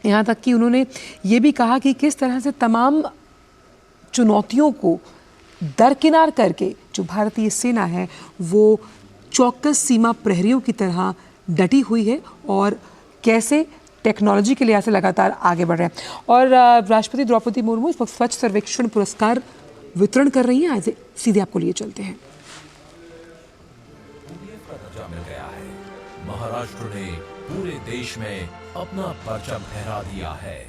यहाँ तक कि उन्होंने ये भी कहा कि किस तरह से तमाम चुनौतियों को दरकिनार करके जो भारतीय सेना है वो चौकस सीमा प्रहरियों की तरह डटी हुई है और कैसे टेक्नोलॉजी के लिहाज से लगातार आगे बढ़ रहे हैं। और राष्ट्रपति द्रौपदी मुर्मू इस वक्त स्वच्छ सर्वेक्षण पुरस्कार वितरण कर रही हैं। आज सीधे आपको लिए चलते हैं। महाराष्ट्र ने पूरे देश में अपना परचम फहरा दिया है।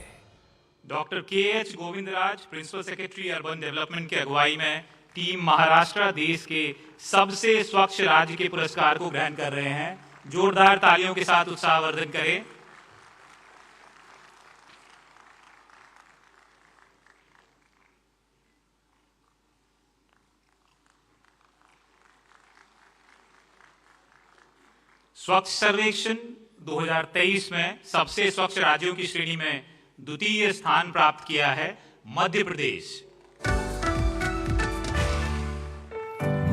Doctor K H. Govindraj, principal secretary urban development की अगुवाई में टीम महाराष्ट्र देश के सबसे स्वच्छ राज्य के पुरस्कार को ग्रहण कर रहे हैं। जोरदार तालियों के साथ उत्साहवर्धन करें। स्वच्छ सर्वेक्षण 2023 में सबसे स्वच्छ राज्यों की श्रेणी में द्वितीय स्थान प्राप्त किया है मध्य प्रदेश।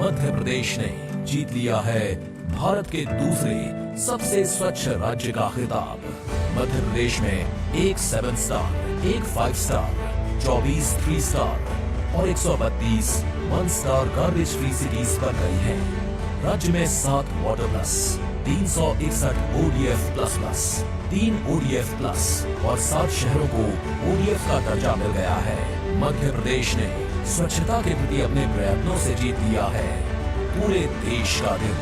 मध्य प्रदेश ने जीत लिया है भारत के दूसरे सबसे स्वच्छ राज्य का खिताब। मध्य प्रदेश में एक 7 स्टार, एक 5 स्टार, 24 3 स्टार और 132 1 स्टार गार्बेज फ्री सिटीज बन गई हैं। राज्य में 7 water plus, 361 ODF plus, 3 ODF plus और 7 शहरों को ODF का दर्जा मिल गया है। मध्य प्रदेश ने स्वच्छता के प्रति अपने प्रयत्नों से जीत लिया है पूरे देश का दिल।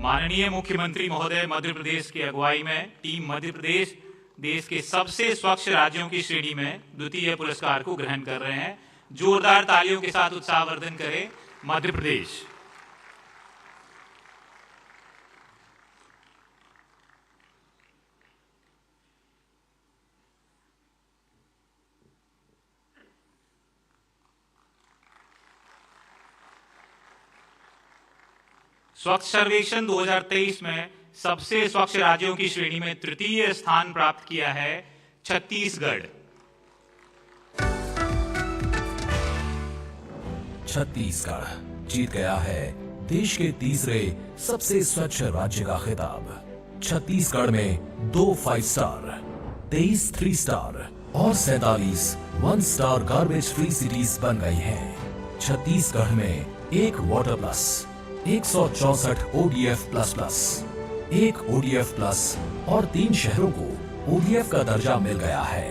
माननीय मुख्यमंत्री महोदय मध्य प्रदेश की अगुवाई में टीम मध्य प्रदेश देश के सबसे स्वच्छ राज्यों की श्रेणी में द्वितीय पुरस्कार को ग्रहण कर रहे हैं। जोरदार तालियों के साथ उत्साहवर्धन करें मध्य प्रदेश। स्वच्छ सर्वेक्षण 2023 में सबसे स्वच्छ राज्यों की श्रेणी में तृतीय स्थान प्राप्त किया है छत्तीसगढ़। छत्तीसगढ़ जीत गया है देश के तीसरे सबसे स्वच्छ राज्य का खिताब। छत्तीसगढ़ में 2 5 स्टार, 23 3 स्टार और 47 1 स्टार गार्बेज फ्री सिटीज बन गई हैं। छत्तीसगढ़ में एक water plus, 164 ODF plus, 1 ODF plus और 3 शहरों को ODF का दर्जा मिल गया है।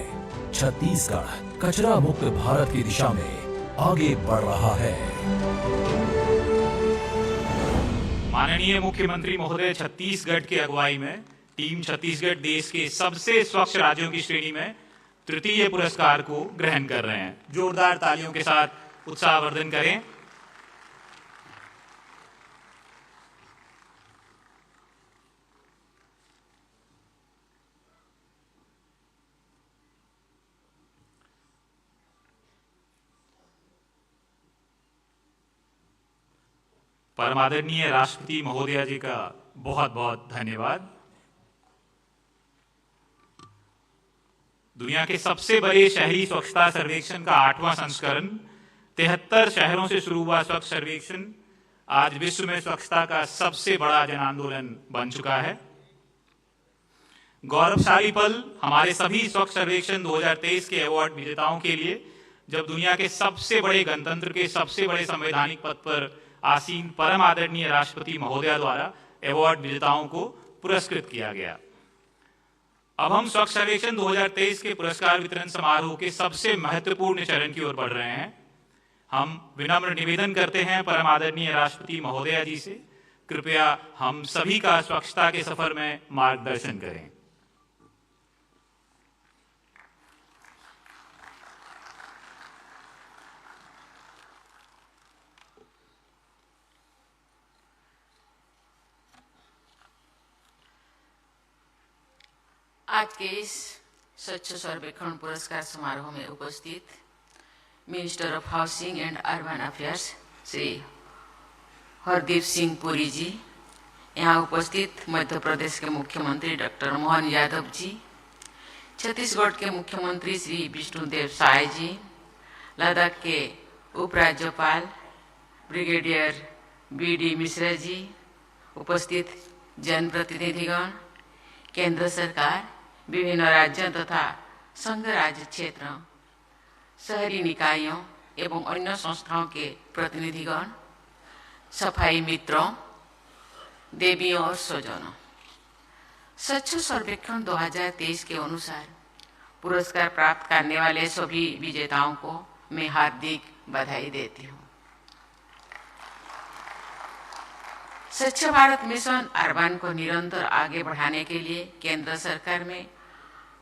छत्तीसगढ़ कचरा मुक्त भारत की दिशा में आगे बढ़ रहा है। माननीय मुख्यमंत्री महोदय छत्तीसगढ़ की अगुवाई में टीम छत्तीसगढ़ देश के सबसे स्वच्छ राज्यों की श्रेणी में तृतीय पुरस्कार को ग्रहण कर रहे हैं। जोरदार तालियों के साथ उत्साहवर्धन करें। परमादरणीय राष्ट्रपति महोदया जी का बहुत बहुत धन्यवाद। दुनिया के सबसे बड़े शहरी स्वच्छता सर्वेक्षण का 8वां संस्करण 73 शहरों से शुरू हुआ स्वच्छ सर्वेक्षण आज विश्व में स्वच्छता का सबसे बड़ा जन आंदोलन बन चुका है। गौरवशाली पल हमारे सभी स्वच्छ सर्वेक्षण 2023 के अवार्ड विजेताओं के लिए, जब दुनिया के सबसे बड़े गणतंत्र के सबसे बड़े संवैधानिक पद पर आसीन परम आदरणीय राष्ट्रपति महोदया द्वारा अवार्ड विजेताओं को पुरस्कृत किया गया। अब हम स्वच्छ सर्वेक्षण 2023 के पुरस्कार वितरण समारोह के सबसे महत्वपूर्ण चरण की ओर बढ़ रहे हैं। हम विनम्र निवेदन करते हैं परम आदरणीय राष्ट्रपति महोदया जी से, कृपया हम सभी का स्वच्छता के सफर में मार्गदर्शन करें। आज के इस स्वच्छ सर्वेक्षण पुरस्कार समारोह में उपस्थित minister of housing and urban affairs Shri Hardeep Singh Puri ji, यहाँ उपस्थित मध्य प्रदेश के मुख्यमंत्री डॉक्टर मोहन यादव जी, छत्तीसगढ़ के मुख्यमंत्री श्री विष्णुदेव साय जी, लद्दाख के उपराज्यपाल ब्रिगेडियर BD मिश्रा जी, उपस्थित जनप्रतिनिधिगण, केंद्र सरकार विभिन्न राज्यों तथा संघ राज्य क्षेत्रों, शहरी निकायों एवं अन्य संस्थाओं के प्रतिनिधिगण, सफाई मित्रों, देवियों और स्वजनों, स्वच्छ सर्वेक्षण 2023 के अनुसार पुरस्कार प्राप्त करने वाले सभी विजेताओं को मैं हार्दिक बधाई देती हूँ। स्वच्छ भारत मिशन अर्बन को निरंतर आगे बढ़ाने के लिए केंद्र सरकार में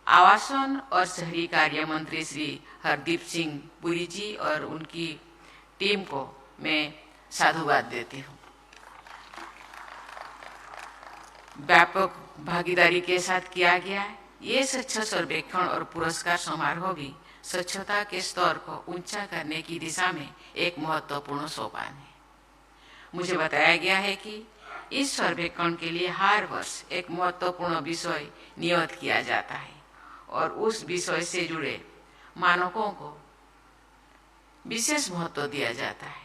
आवासन और शहरी कार्य मंत्री श्री हरदीप सिंह पुरी जी और उनकी टीम को मैं साधुवाद देती हूँ। व्यापक भागीदारी के साथ किया गया ये स्वच्छ सर्वेक्षण और पुरस्कार समारोह भी स्वच्छता के स्तर को ऊंचा करने की दिशा में एक महत्वपूर्ण सोपान है। मुझे बताया गया है कि इस सर्वेक्षण के लिए हर वर्ष एक महत्वपूर्ण विषय नियत किया जाता है और उस विषय से जुड़े मानकों को विशेष महत्व दिया जाता है।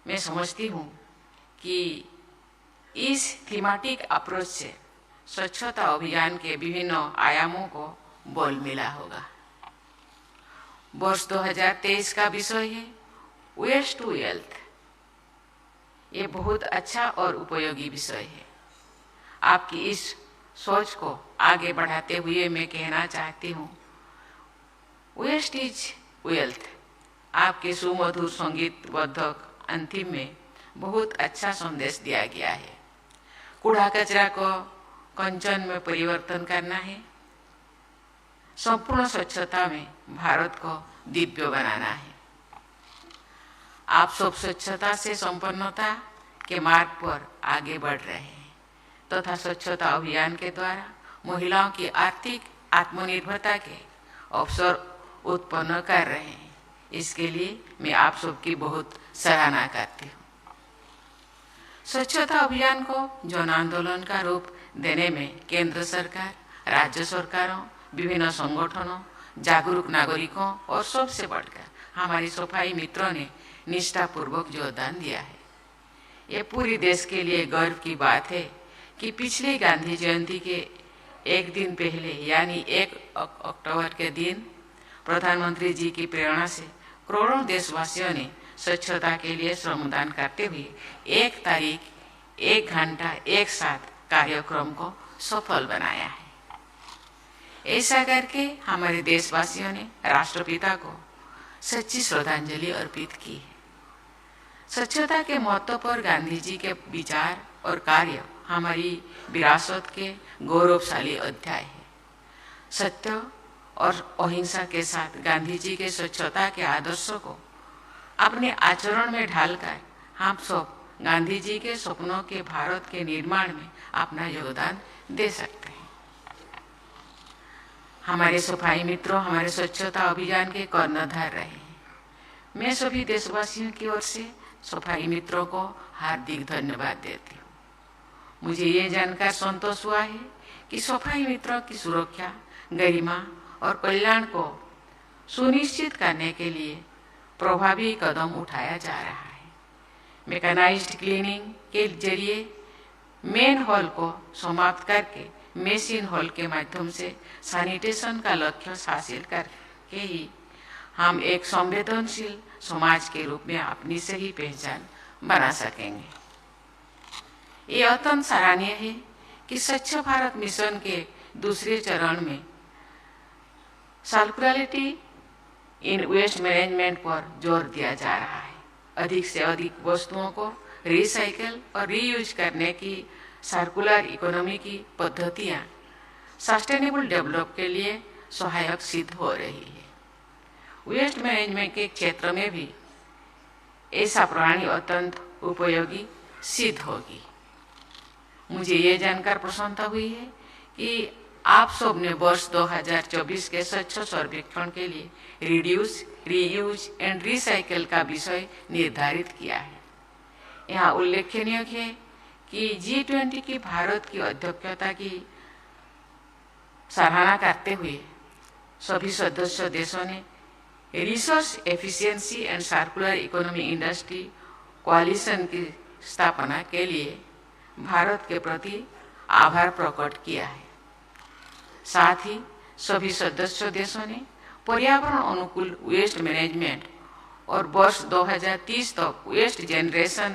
मैं समझती हूँ कि इस थीमेटिक अप्रोच से स्वच्छता अभियान के विभिन्न आयामों को बल मिला होगा। वर्ष 2023 का विषय है वेस्ट टू वेल्थ। ये बहुत अच्छा और उपयोगी विषय है। आपकी इस सोच को आगे बढ़ाते हुए मैं कहना चाहती हूँ, वेस्ट इज वेल्थ आपके सुमधुर संगीतबद्ध अंतिम में बहुत अच्छा संदेश दिया गया है। कूड़ा कचरा को कंचन में परिवर्तन करना है, संपूर्ण स्वच्छता में भारत को दिव्य बनाना है। आप सब स्वच्छता से संपन्नता के मार्ग पर आगे बढ़ रहे हैं तथा स्वच्छता अभियान के द्वारा महिलाओं की आर्थिक आत्मनिर्भरता के अवसर उत्पन्न कर रहे हैं। इसके लिए मैं आप सबकी बहुत सराहना करती हूँ। स्वच्छता अभियान को जन आंदोलन का रूप देने में केंद्र सरकार, राज्य सरकारों, विभिन्न संगठनों, जागरूक नागरिकों और सबसे बढ़कर हमारी सफाई मित्रों ने निष्ठापूर्वक योगदान दिया है। ये पूरी देश के लिए गर्व की बात है कि पिछली गांधी जयंती के एक दिन पहले यानी 1 अक्टूबर के दिन प्रधानमंत्री जी की प्रेरणा से करोड़ों देशवासियों ने स्वच्छता के लिए श्रमदान करते हुए 1 तारीख 1 घंटा एक साथ कार्यक्रम को सफल बनाया है। ऐसा करके हमारे देशवासियों ने राष्ट्रपिता को सच्ची श्रद्धांजलि अर्पित की है। स्वच्छता के महत्व पर गांधी जी के विचार और कार्य हमारी विरासत के गौरवशाली अध्याय है। सत्य और अहिंसा के साथ गांधी जी के स्वच्छता के आदर्शों को अपने आचरण में ढालकर हम सब गांधी जी के सपनों के भारत के निर्माण में अपना योगदान दे सकते हैं। हमारे सफाई मित्रों हमारे स्वच्छता अभियान के कर्णधार रहे हैं। मैं सभी देशवासियों की ओर से सफाई मित्रों को हार्दिक धन्यवाद देती हूँ। मुझे ये जानकर संतोष हुआ है कि सफाई मित्रों की सुरक्षा, गरिमा और कल्याण को सुनिश्चित करने के लिए प्रभावी कदम उठाया जा रहा है। मैकेनाइज्ड क्लीनिंग के जरिए मेन हॉल को समाप्त करके मेशिन हॉल के माध्यम से सैनिटेशन का लक्ष्य हासिल करके ही हम एक संवेदनशील समाज के रूप में अपनी सही पहचान बना सकेंगे। ये अत्यंत सराहनीय है कि स्वच्छ भारत मिशन के दूसरे चरण में सर्कुलरिटी इन वेस्ट मैनेजमेंट पर जोर दिया जा रहा है। अधिक से अधिक वस्तुओं को रिसाइकल और रीयूज करने की सर्कुलर इकोनॉमी की पद्धतियाँ सस्टेनेबल डेवलप के लिए सहायक सिद्ध हो रही है। वेस्ट मैनेजमेंट के क्षेत्र में भी ऐसा प्रणाली अत्यंत उपयोगी सिद्ध होगी। मुझे ये जानकर प्रसन्नता हुई है कि आप सब ने वर्ष 2024 के स्वच्छ सर्वेक्षण के लिए रिड्यूस, रीयूज एंड रिसाइकल का विषय निर्धारित किया है। यहाँ उल्लेखनीय है कि G20 की भारत की अध्यक्षता की सराहना करते हुए सभी सदस्य देशों ने resource efficiency and circular economy industry coalition की स्थापना के लिए भारत के प्रति आभार प्रकट किया है। साथ ही सभी सदस्य देशों ने पर्यावरण अनुकूल वेस्ट मैनेजमेंट और वर्ष 2030 तक वेस्ट जनरेशन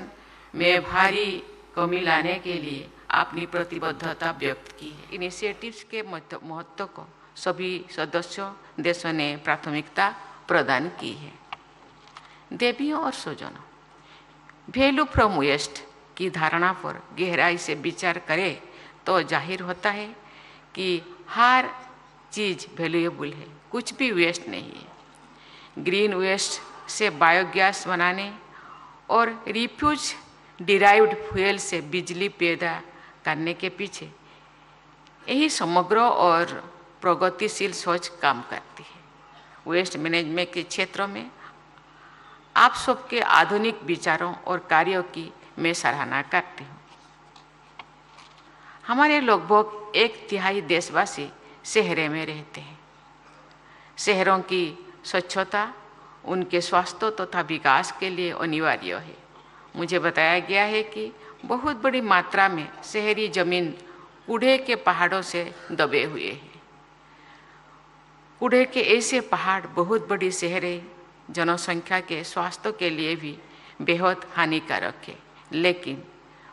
में भारी कमी लाने के लिए अपनी प्रतिबद्धता व्यक्त की है। इनिशिएटिव्स के महत्व को सभी सदस्य देशों ने प्राथमिकता प्रदान की है। देवियों और स्वजनों, वैल्यू फ्रॉम वेस्ट की धारणा पर गहराई से विचार करें तो जाहिर होता है कि हर चीज़ वैल्यूएबल है, कुछ भी वेस्ट नहीं है। ग्रीन वेस्ट से बायोगैस बनाने और रिफ्यूज डिराइव्ड फ्यूल से बिजली पैदा करने के पीछे यही समग्र और प्रगतिशील सोच काम करती है। वेस्ट मैनेजमेंट के क्षेत्र में आप सबके आधुनिक विचारों और कार्यों की मैं सराहना करती हूँ। हमारे लगभग 1/3 देशवासी शहरों में रहते हैं। शहरों की स्वच्छता उनके स्वास्थ्य तथा विकास के लिए अनिवार्य है। मुझे बताया गया है कि बहुत बड़ी मात्रा में शहरी जमीन कूड़े के पहाड़ों से दबे हुए हैं। कूड़े के ऐसे पहाड़ बहुत बड़ी शहरें जनसंख्या के स्वास्थ्य के लिए भी बेहद हानिकारक है। लेकिन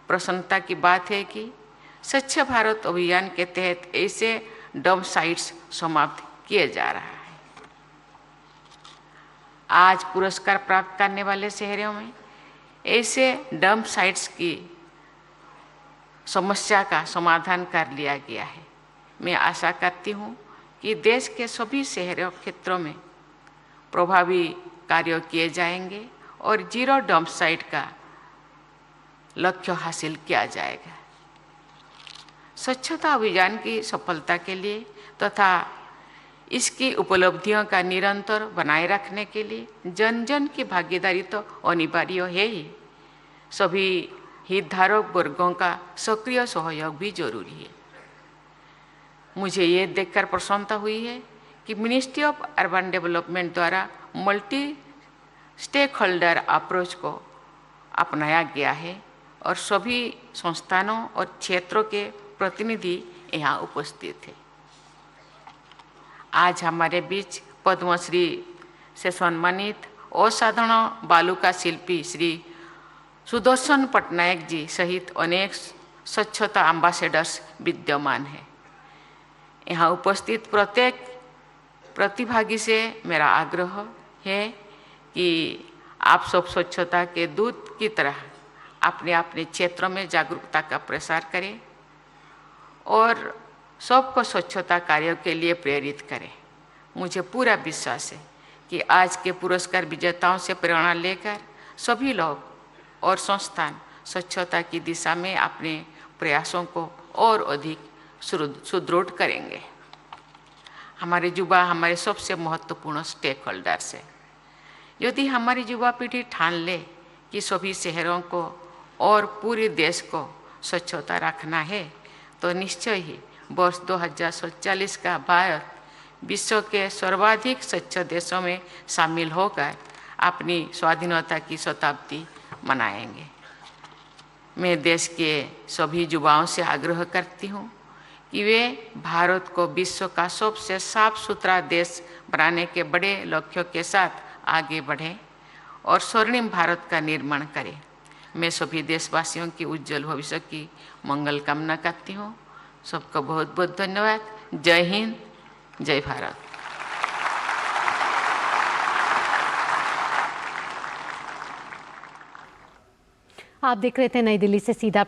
प्रसन्नता की बात है कि स्वच्छ भारत अभियान के तहत ऐसे डंप साइट्स समाप्त किए जा रहा है। आज पुरस्कार प्राप्त करने वाले शहरों में ऐसे डंप साइट्स की समस्या का समाधान कर लिया गया है। मैं आशा करती हूँ कि देश के सभी शहरों क्षेत्रों में प्रभावी कार्य किए जाएंगे और जीरो डंप साइट का लक्ष्य हासिल किया जाएगा। स्वच्छता अभियान की सफलता के लिए तथा इसकी उपलब्धियों का निरंतर बनाए रखने के लिए जन जन की भागीदारी तो अनिवार्य है ही, सभी हितधारक वर्गों का सक्रिय सहयोग भी जरूरी है। मुझे ये देखकर प्रसन्नता हुई है कि मिनिस्ट्री ऑफ अर्बन डेवलपमेंट द्वारा मल्टी स्टेक होल्डर अप्रोच को अपनाया गया है और सभी संस्थानों और क्षेत्रों के प्रतिनिधि यहाँ उपस्थित हैं। आज हमारे बीच पद्मश्री से सम्मानित असाधारण बालुका शिल्पी श्री सुदर्शन पटनायक जी सहित अनेक स्वच्छता एम्बेसडर्स विद्यमान हैं। यहाँ उपस्थित प्रत्येक प्रतिभागी से मेरा आग्रह है कि आप सब स्वच्छता के दूत की तरह अपने अपने क्षेत्रों में जागरूकता का प्रसार करें और सबको स्वच्छता कार्यों के लिए प्रेरित करें। मुझे पूरा विश्वास है कि आज के पुरस्कार विजेताओं से प्रेरणा लेकर सभी लोग और संस्थान स्वच्छता की दिशा में अपने प्रयासों को और अधिक सुदृढ़ करेंगे। हमारे युवा हमारे सबसे महत्वपूर्ण स्टेक होल्डर्स है। यदि हमारी युवा पीढ़ी ठान ले कि सभी शहरों को और पूरे देश को स्वच्छता रखना है तो निश्चय ही वर्ष 2047 का भारत विश्व के सर्वाधिक स्वच्छ देशों में शामिल होकर अपनी स्वाधीनता की शताब्दी मनाएंगे। मैं देश के सभी युवाओं से आग्रह करती हूँ कि वे भारत को विश्व का सबसे साफ सुथरा देश बनाने के बड़े लक्ष्यों के साथ आगे बढ़ें और स्वर्णिम भारत का निर्माण करें। मैं सभी देशवासियों की उज्जवल भविष्य की मंगल कामना करती हूँ। सबको बहुत बहुत धन्यवाद। जय हिंद, जय भारत। आप देख रहे थे नई दिल्ली से सीधा